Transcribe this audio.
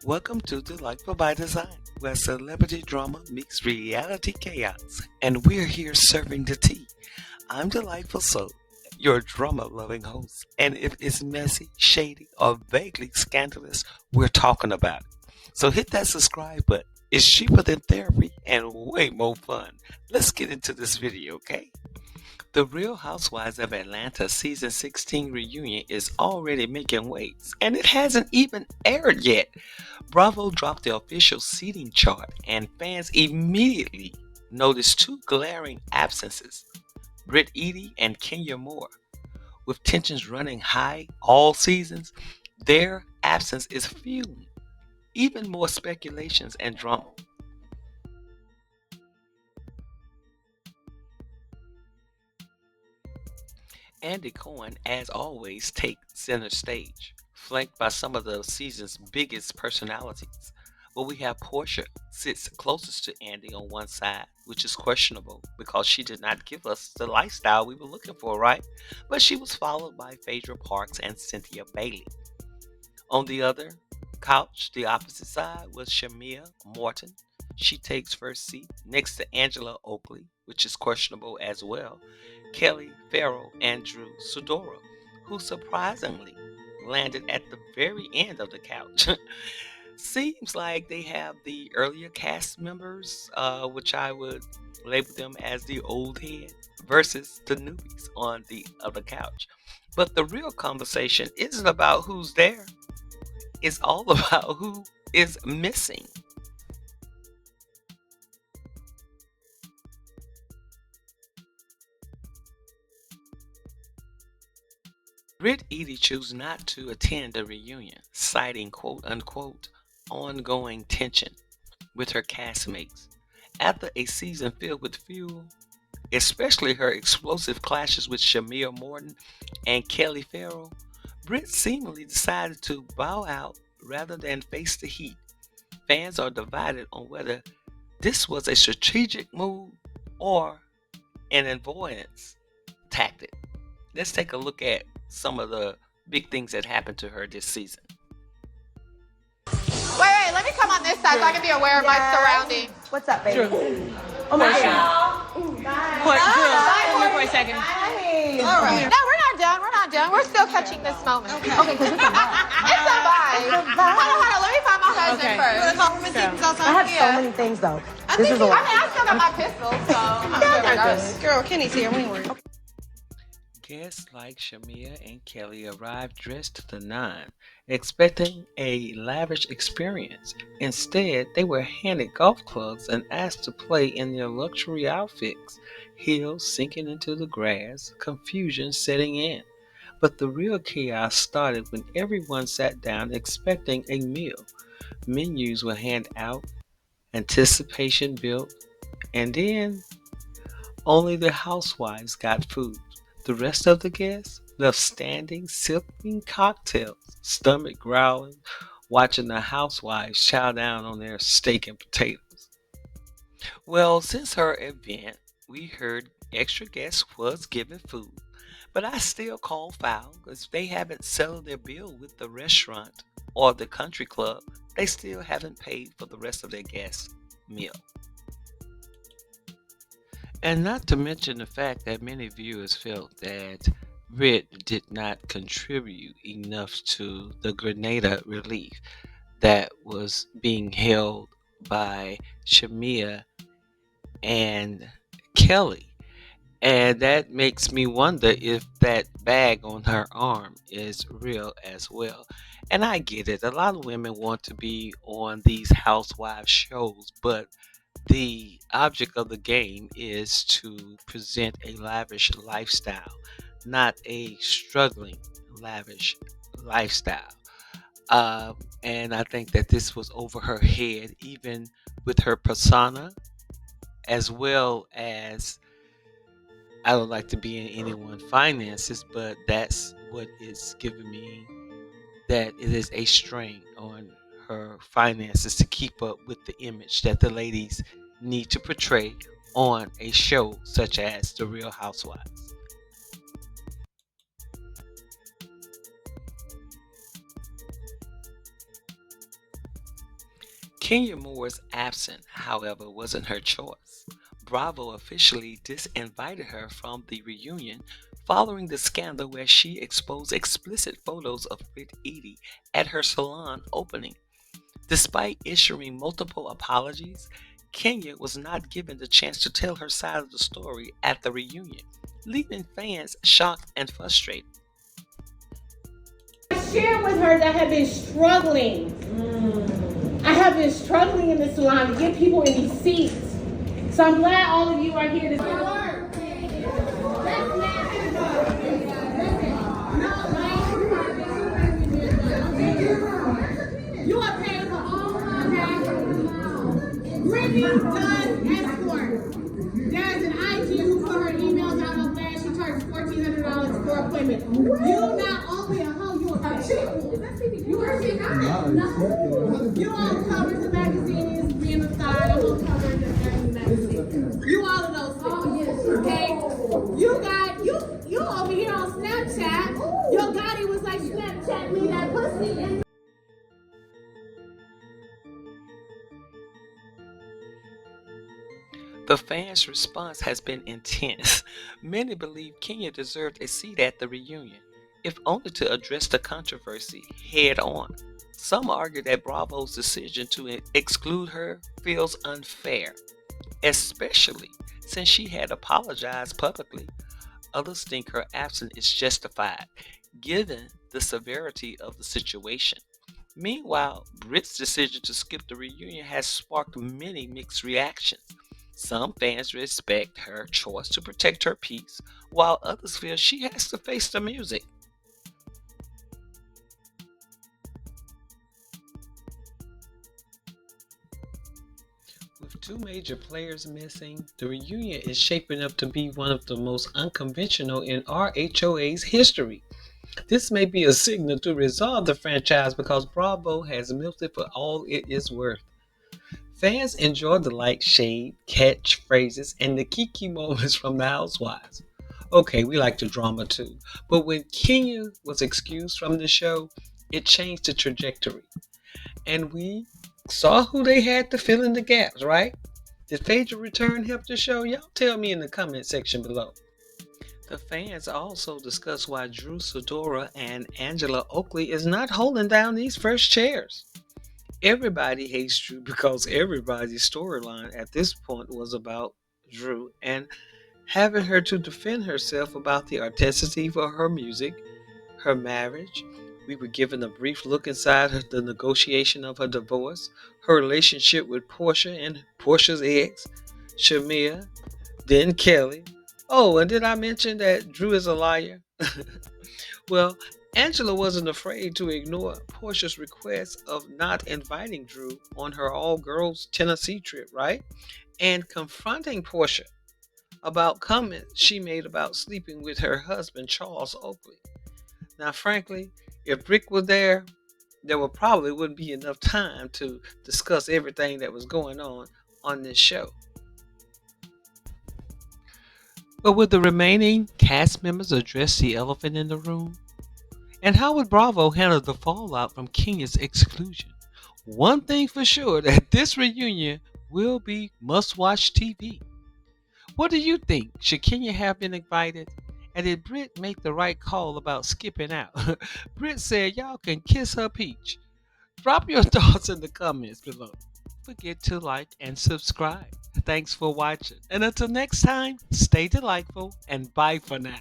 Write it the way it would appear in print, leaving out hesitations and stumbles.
Welcome to Delightful by Design, where celebrity drama meets reality chaos, and we're here serving the tea. I'm Delightful Soul, your drama-loving host, and if it's messy, shady, or vaguely scandalous, we're talking about it. So hit that subscribe button. It's cheaper than therapy and way more fun. Let's get into this video, okay? The Real Housewives of Atlanta season 16 reunion is already making waves, and it hasn't even aired yet. Bravo dropped the official seating chart, and fans immediately noticed two glaring absences: Brit, Eady, and Kenya Moore. With tensions running high all seasons, their absence is fueling even more speculations and drama. Andy Cohen, as always, takes center stage, flanked by some of the season's biggest personalities. But we have Portia sits closest to Andy on one side, which is questionable because she did not give us the lifestyle we were looking for, right? But she was followed by Phaedra Parks and Cynthia Bailey. On the other couch, the opposite side, was Shamia Morton. She takes first seat next to Angela Oakley, which is questionable as well, Kelly Farrell, and Drew Sidora, who surprisingly landed at the very end of the couch. Seems like they have the earlier cast members, which I would label them as the old head, versus the newbies on the other couch. But the real conversation isn't about who's there, it's all about who is missing. Brit Eady chose not to attend the reunion, citing quote unquote ongoing tension with her castmates. After a season filled with fuel, especially her explosive clashes with Shamir Morton and Kelly Farrell, Brit seemingly decided to bow out rather than face the heat. Fans are divided on whether this was a strategic move or an avoidance tactic. Let's take a look at some of the big things that happened to her this season. Wait, let me come on this side so I can be aware of my surroundings. What's up, baby? Drew. Oh my Portia. God. Drew, come here for a second. Hi. All right. No, we're not done. We're not done. We're still catching this moment. Okay, because it's a vibe. It's a vibe. Hold on. Let me find my husband Okay. first. I have so many things though. This is a I lot. mean, I still got my pistol, so I'm good regardless. Girl, Kenny's here. We ain't worried. Guests like Shamia and Kelly arrived dressed to the nine, expecting a lavish experience. Instead, they were handed golf clubs and asked to play in their luxury outfits, heels sinking into the grass, confusion setting in. But the real chaos started when everyone sat down expecting a meal. Menus were handed out, anticipation built, and then only the housewives got food. The rest of the guests left standing, sipping cocktails, stomach growling, watching the housewives chow down on their steak and potatoes. Well, since her event, we heard extra guests was given food, but I still call foul because they haven't settled their bill with the restaurant or the country club. They still haven't paid for the rest of their guests' meal. And not to mention the fact that many viewers felt that Brit did not contribute enough to the Grenada relief that was being held by Shamia and Kelly. And that makes me wonder if that bag on her arm is real as well. And I get it. A lot of women want to be on these housewives shows, but the object of the game is to present a lavish lifestyle, not a struggling lavish lifestyle. And I think that this was over her head, even with her persona, as well as I don't like to be in anyone's finances, but that's what is giving me that it is a strain on her finances to keep up with the image that the ladies need to portray on a show such as The Real Housewives. Kenya Moore's absence, however, wasn't her choice. Bravo officially disinvited her from the reunion following the scandal where she exposed explicit photos of Brit Eady at her salon opening. Despite issuing multiple apologies, Kenya was not given the chance to tell her side of the story at the reunion, leaving fans shocked and frustrated. I shared with her that I have been struggling. I have been struggling in the salon to get people in these seats. So I'm glad all of you are here to work. You are paying for all contacts. Brittany does escort. There's an IG who put her emails out on flash. She charges $1,400 for appointment. You not only a hoe, you a chick. You are a no. You all cover the magazines, being a side. I'm on cover the magazine. You all of those things. Oh yes. Okay. You over here on Snapchat. Your Gotti was like Snapchat me that pussy. And The fans' response has been intense. Many believe Kenya deserved a seat at the reunion, if only to address the controversy head on. Some argue that Bravo's decision to exclude her feels unfair, especially since she had apologized publicly. Others think her absence is justified, given the severity of the situation. Meanwhile, Brit's decision to skip the reunion has sparked many mixed reactions. Some fans respect her choice to protect her peace, while others feel she has to face the music. With two major players missing, the reunion is shaping up to be one of the most unconventional in RHOA's history. This may be a signal to resolve the franchise because Bravo has milked it for all it is worth. Fans enjoy the light shade, catchphrases, and the kiki moments from the Housewives. Okay, we like the drama too, but when Kenya was excused from the show, it changed the trajectory. And we saw who they had to fill in the gaps, right? Did Phaedra return help the show? Y'all tell me in the comment section below. The fans also discuss why Drew Sidora and Angela Oakley is not holding down these first chairs. Everybody hates Drew because everybody's storyline at this point was about Drew and having her to defend herself about the authenticity for her music, her marriage. We were given a brief look inside the negotiation of her divorce, her relationship with Portia and Portia's ex, Shamia, then Kelly. Oh, and did I mention that Drew is a liar? Well, Angela wasn't afraid to ignore Portia's request of not inviting Drew on her all-girls Tennessee trip, right? And confronting Portia about comments she made about sleeping with her husband, Charles Oakley. Now, frankly, if Brit was there probably wouldn't be enough time to discuss everything that was going on this show. But would the remaining cast members address the elephant in the room? And how would Bravo handle the fallout from Kenya's exclusion? One thing for sure, that this reunion will be must-watch TV. What do you think? Should Kenya have been invited? And did Brit make the right call about skipping out? Brit said y'all can kiss her peach. Drop your thoughts in the comments below. Don't forget to like and subscribe. Thanks for watching. And until next time, stay delightful and bye for now.